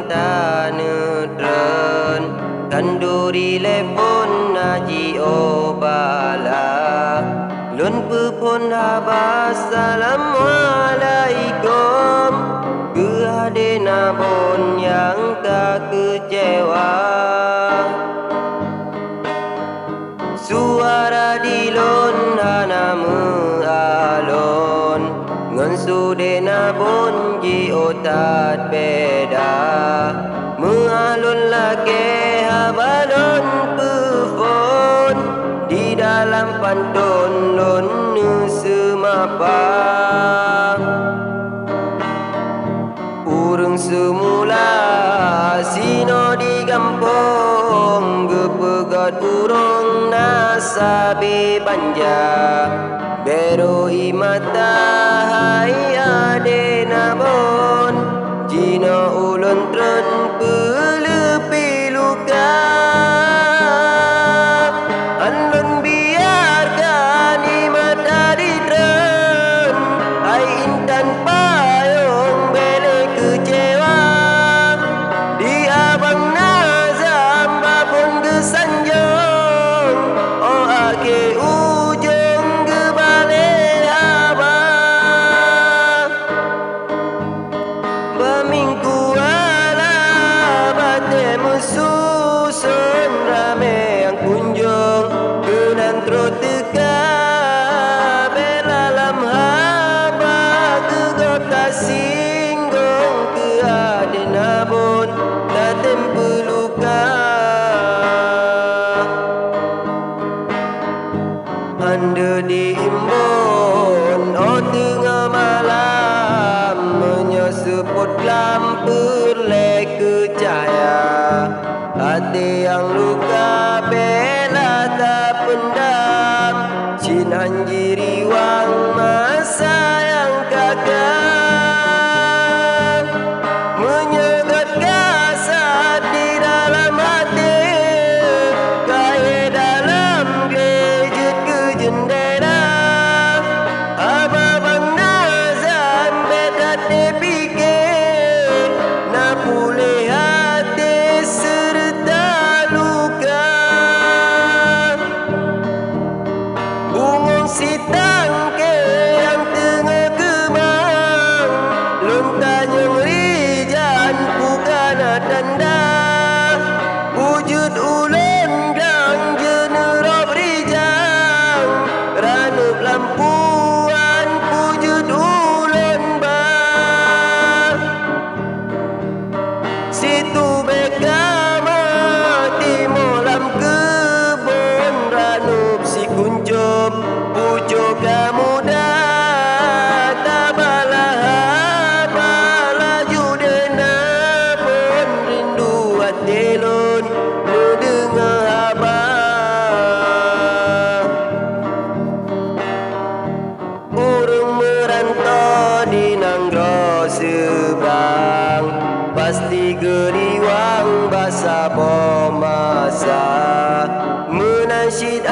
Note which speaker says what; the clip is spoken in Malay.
Speaker 1: taneuk tren Khanduri lepon jioh bala lun peuphon Haba salam alaikum ke adek nabon yang tak kecewa. Suara di lon hana alon Ngon sude nabon jioh tat beda Meuah lon lake Haba lon peuphon di dalam pantun lon seumapa. Ureung seumula sinoe di kampung gepegat urung nasabe banja beroi mata hai adek nabon jino ulun tren pelepi luka alon biarkan mata di tren hai intan payung bele keucewa di abang nazam babon gesanjung oh ake ujung ke balik Haba baming Kuala bate mesusun rame yang kunjung kenan tro teka bela lam Haba ke kota singgung ke adek nabon tatem peluka anda diimbun oh tengah malam menyeseput lampu lek kecahaya hati yang luka bela tak pendam sin hanjiri wang masa yang kakak menyegat kasat di dalam hati kaya dalam gadget ke jendela abang nazan beda dipikir nak pulih hati serta luka bungong si tangke yang tengah kemang luntanyang rijan bukan tanda wujud ulun gang jenerop rijang ranup lampuan wujud ulun bang situ bekama timolam kebun ranup si kuncup pucuk muda tabala Haba laju denabon rindu hati lun mendengar Haba urung merantau di nanggro seberang pasti geriwang basa bomasa menasyid